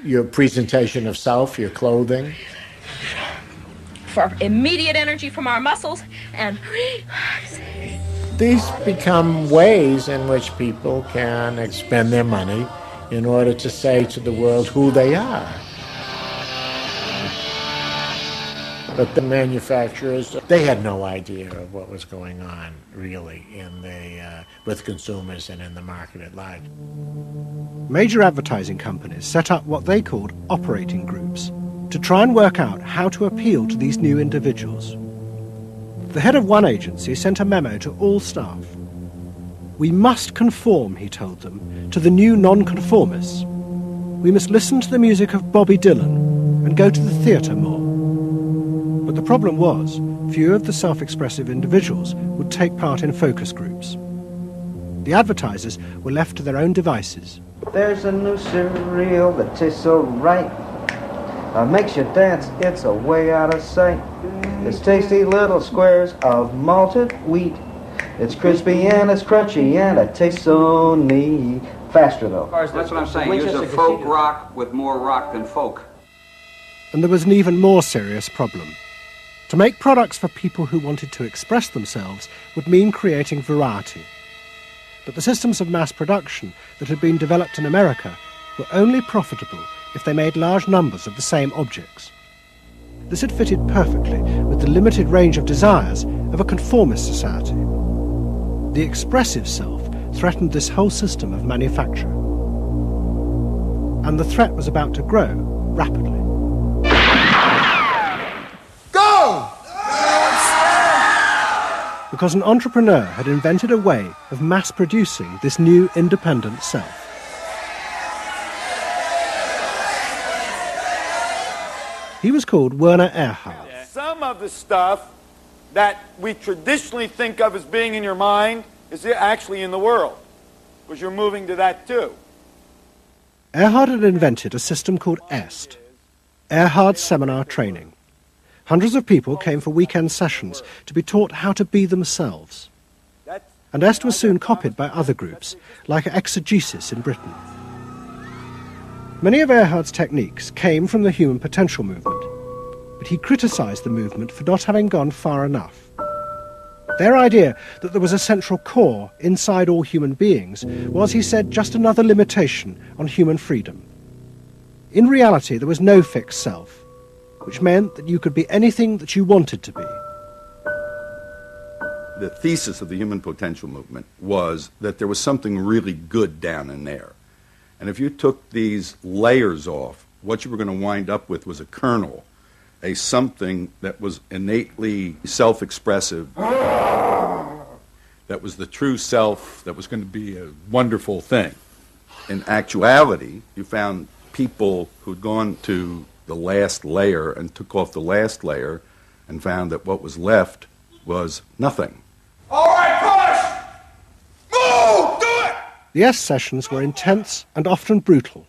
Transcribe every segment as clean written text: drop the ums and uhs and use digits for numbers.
Your presentation of self, your clothing. For immediate energy from our muscles and relaxation. These become ways in which people can expend their money in order to say to the world who they are. But the manufacturers, they had no idea of what was going on, really, with consumers and in the market at large. Major advertising companies set up what they called operating groups to try and work out how to appeal to these new individuals. The head of one agency sent a memo to all staff. We must conform, he told them, to the new nonconformists. We must listen to the music of Bobby Dylan and go to the theatre more. But the problem was, few of the self-expressive individuals would take part in focus groups. The advertisers were left to their own devices. There's a new cereal that tastes so right. Makes you dance, it's a way out of sight. It's tasty little squares of malted wheat. It's crispy and it's crunchy and it tastes so neat. Faster though. That's what I'm saying. Use a folk rock with more rock than folk. And there was an even more serious problem. To make products for people who wanted to express themselves would mean creating variety. But the systems of mass production that had been developed in America were only profitable if they made large numbers of the same objects. This had fitted perfectly with the limited range of desires of a conformist society. The expressive self threatened this whole system of manufacture. And the threat was about to grow rapidly. Go! Because an entrepreneur had invented a way of mass-producing this new independent self. He was called Werner Erhard. Some of the stuff that we traditionally think of as being in your mind is actually in the world, because you're moving to that too. Erhard had invented a system called EST, Erhard Seminar Training. Hundreds of people came for weekend sessions to be taught how to be themselves. And EST was soon copied by other groups, like exegesis in Britain. Many of Erhard's techniques came from the human potential movement, but he criticised the movement for not having gone far enough. Their idea that there was a central core inside all human beings was, he said, just another limitation on human freedom. In reality, there was no fixed self, which meant that you could be anything that you wanted to be. The thesis of the human potential movement was that there was something really good down in there. And if you took these layers off, what you were going to wind up with was a kernel, a something that was innately self-expressive, that was the true self, that was going to be a wonderful thing. In actuality, you found people who'd gone to the last layer and took off the last layer and found that what was left was nothing. All right, push! Move! Do it! The EST sessions were intense and often brutal.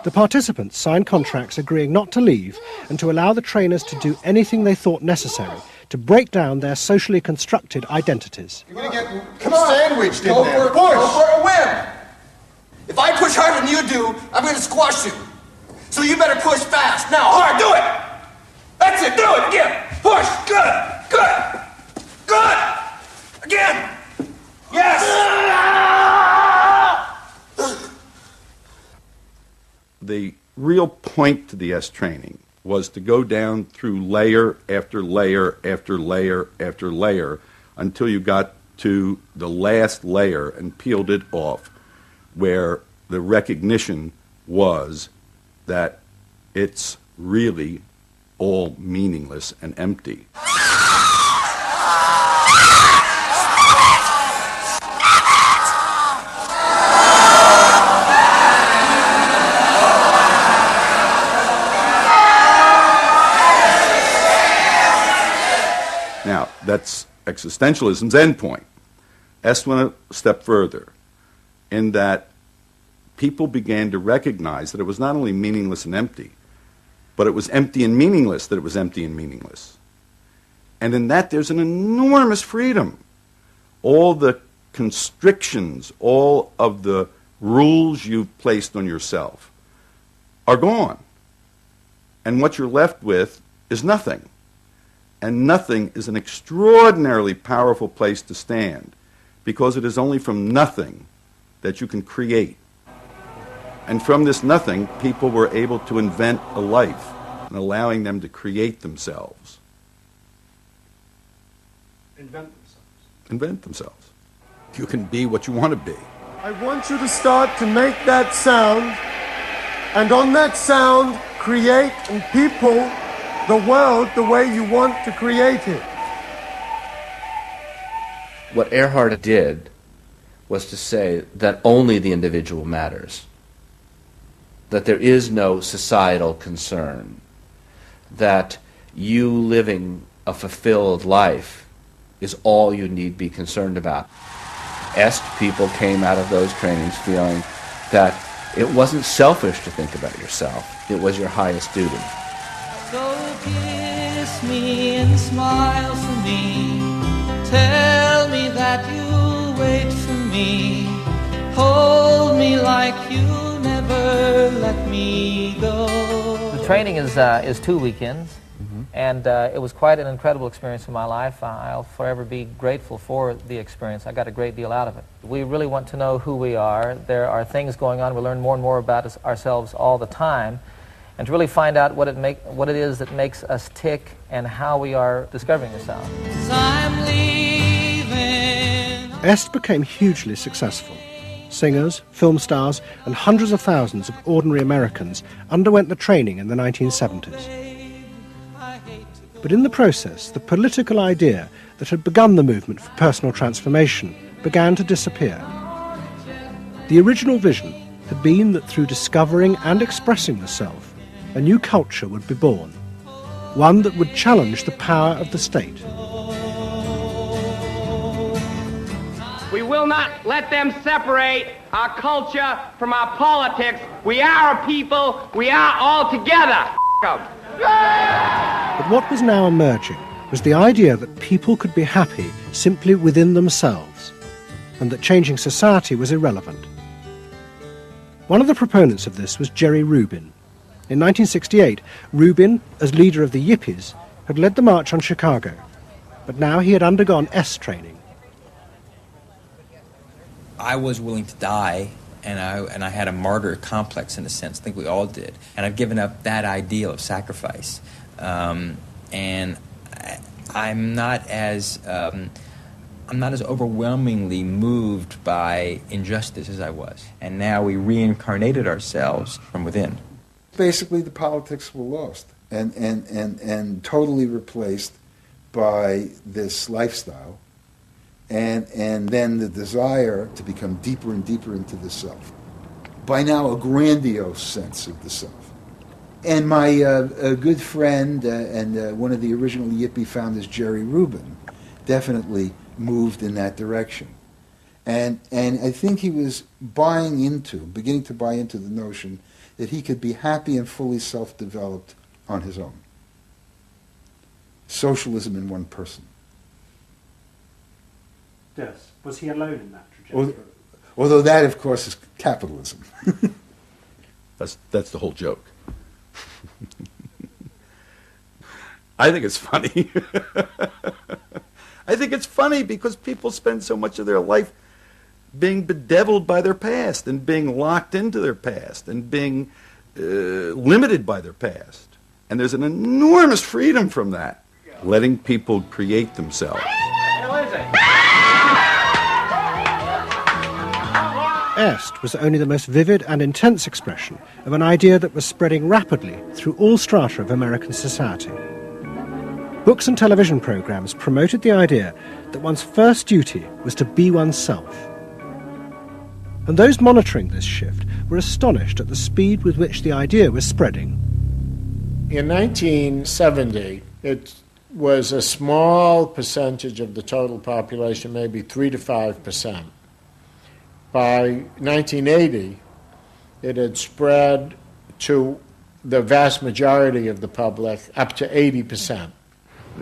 The participants signed contracts agreeing not to leave and to allow the trainers to do anything they thought necessary to break down their socially constructed identities. You're going to get sandwiched in there. Go for a whim! If I push harder than you do, I'm going to squash you. So you better push fast. Now, hard, do it! That's it, do it again! Push! Good! Again! Yes! The real point to the EST training was to go down through layer after layer after layer after layer until you got to the last layer and peeled it off, where the recognition was that it's really all meaningless and empty. Now, that's existentialism's endpoint. EST went a step further in that people began to recognize that it was not only meaningless and empty, but it was empty and meaningless that it was empty and meaningless. And in that, there's an enormous freedom. All the constrictions, all of the rules you've placed on yourself are gone. And what you're left with is nothing. And nothing is an extraordinarily powerful place to stand, because it is only from nothing that you can create. And from this nothing, people were able to invent a life, and allowing them to create themselves. Invent themselves. You can be what you want to be. I want you to start to make that sound, and on that sound, create and people the world the way you want to create it. What Earhart did was to say that only the individual matters, that there is no societal concern, that you living a fulfilled life is all you need be concerned about. Est people came out of those trainings feeling that it wasn't selfish to think about yourself, it was your highest duty. So kiss me and smile for me, tell me that you'll wait for me, hold me like you never let me go. The training is 2 weekends, and it was quite an incredible experience in my life. I'll forever be grateful for the experience. I got a great deal out of it. We really want to know who we are. There are things going on. We learn more and more about ourselves all the time, and to really find out what it is that makes us tick and how we are discovering ourselves. I'm leaving. Est became hugely successful. Singers, film stars, and hundreds of thousands of ordinary Americans underwent the training in the 1970s. But in the process, the political idea that had begun the movement for personal transformation began to disappear. The original vision had been that through discovering and expressing the self, a new culture would be born, one that would challenge the power of the state. We will not let them separate our culture from our politics. We are a people. We are all together. But what was now emerging was the idea that people could be happy simply within themselves, and that changing society was irrelevant. One of the proponents of this was Jerry Rubin. In 1968, Rubin, as leader of the Yippies, had led the march on Chicago, but now he had undergone S training. I was willing to die, and I had a martyr complex in a sense. I think we all did. And I've given up that ideal of sacrifice. And I'm not as overwhelmingly moved by injustice as I was. And now we reincarnated ourselves from within. Basically, the politics were lost and totally replaced by this lifestyle. And then the desire to become deeper and deeper into the self. By now, a grandiose sense of the self. And my a good friend and one of the original Yippie founders, Jerry Rubin, definitely moved in that direction. And I think he was beginning to buy into the notion that he could be happy and fully self-developed on his own. Socialism in one person. Yes. Was he alone in that trajectory? Although that, of course, is capitalism. That's the whole joke. I think it's funny. I think it's funny because people spend so much of their life being bedeviled by their past and being locked into their past and being limited by their past. And there's an enormous freedom from that. Letting people create themselves. Est was only the most vivid and intense expression of an idea that was spreading rapidly through all strata of American society. Books and television programs promoted the idea that one's first duty was to be oneself. And those monitoring this shift were astonished at the speed with which the idea was spreading. In 1970, it was a small percentage of the total population, maybe 3 to 5%. By 1980, it had spread to the vast majority of the public, up to 80%.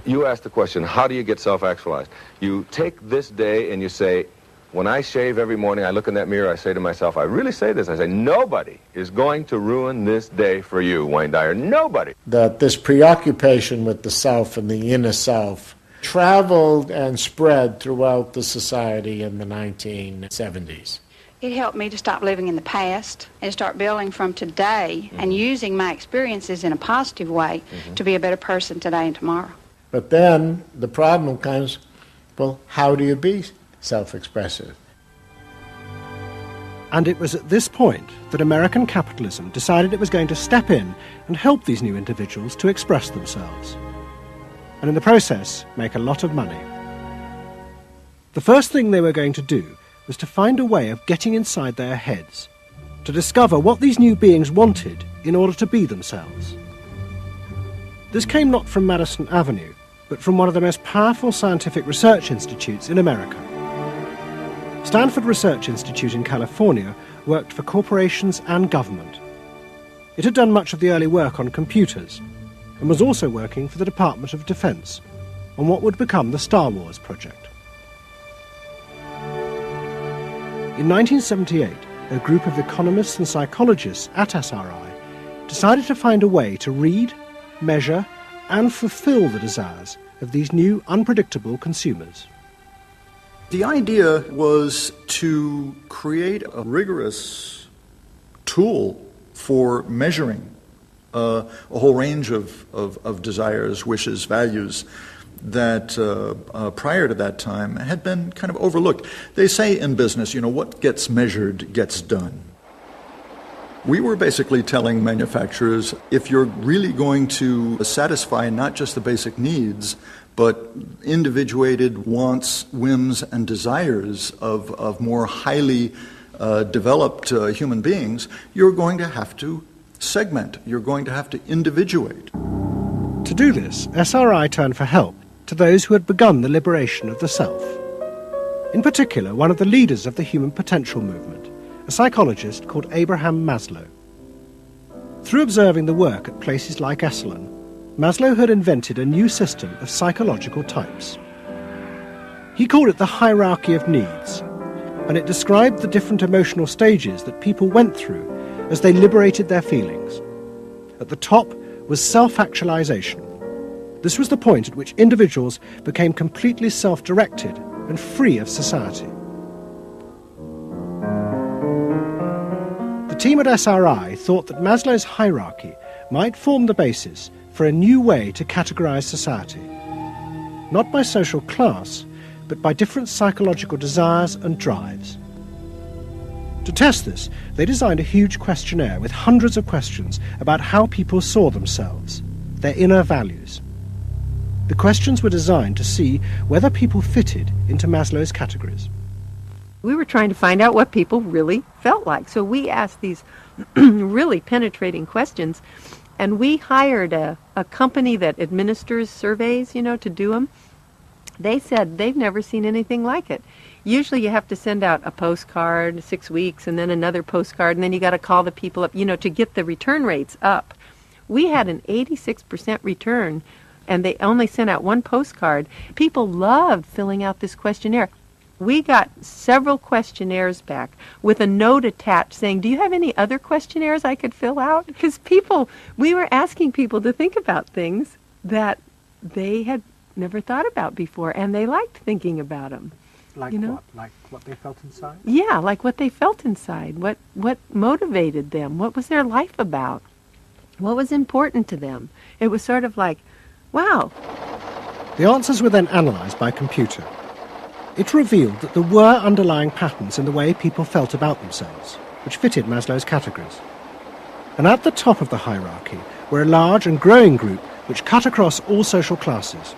You asked the question, how do you get self-actualized? You take this day and you say, When I shave every morning, I look in that mirror, I say to myself, I really say this, I say, nobody is going to ruin this day for you, Wayne Dyer. Nobody. That this preoccupation with the self and the inner self traveled and spread throughout the society in the 1970s. It helped me to stop living in the past and start building from today and using my experiences in a positive way to be a better person today and tomorrow. But then the problem comes, well, how do you be self-expressive? And it was at this point that American capitalism decided it was going to step in and help these new individuals to express themselves. And in the process, make a lot of money. The first thing they were going to do was to find a way of getting inside their heads, to discover what these new beings wanted in order to be themselves. This came not from Madison Avenue, but from one of the most powerful scientific research institutes in America. Stanford Research Institute in California worked for corporations and government. It had done much of the early work on computers and was also working for the Department of Defense on what would become the Star Wars project. In 1978, a group of economists and psychologists at SRI decided to find a way to read, measure, and fulfill the desires of these new unpredictable consumers. The idea was to create a rigorous tool for measuring a whole range of desires, wishes, values that prior to that time had been kind of overlooked. They say in business, what gets measured gets done. We were basically telling manufacturers, if you're really going to satisfy not just the basic needs, but individuated wants, whims, and desires of more highly developed human beings, you're going to have to segment. You're going to have to individuate. To do this, SRI turned for help to those who had begun the liberation of the self. In particular, one of the leaders of the human potential movement, a psychologist called Abraham Maslow. Through observing the work at places like Esalen, Maslow had invented a new system of psychological types. He called it the hierarchy of needs, and it described the different emotional stages that people went through as they liberated their feelings. At the top was self-actualization. This was the point at which individuals became completely self-directed and free of society. The team at SRI thought that Maslow's hierarchy might form the basis for a new way to categorize society, not by social class, but by different psychological desires and drives. To test this, they designed a huge questionnaire with hundreds of questions about how people saw themselves, their inner values. The questions were designed to see whether people fitted into Maslow's categories. We were trying to find out what people really felt like. So we asked these really penetrating questions, and we hired a company that administers surveys, to do them. They said they've never seen anything like it. Usually you have to send out a postcard 6 weeks and then another postcard, and then you got to call the people up, to get the return rates up. We had an 86% return, and they only sent out one postcard. People loved filling out this questionnaire. We got several questionnaires back with a note attached saying, do you have any other questionnaires I could fill out? Because we were asking people to think about things that they had never thought about before, and they liked thinking about them. Like what? Like what they felt inside? Yeah, like what they felt inside. What motivated them? What was their life about? What was important to them? It was sort of like, wow. The answers were then analysed by a computer. It revealed that there were underlying patterns in the way people felt about themselves, which fitted Maslow's categories. And at the top of the hierarchy were a large and growing group which cut across all social classes.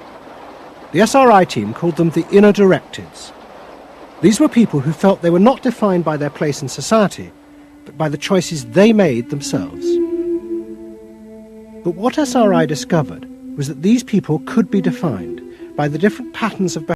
The SRI team called them the inner directeds. These were people who felt they were not defined by their place in society, but by the choices they made themselves. But what SRI discovered was that these people could be defined by the different patterns of behavior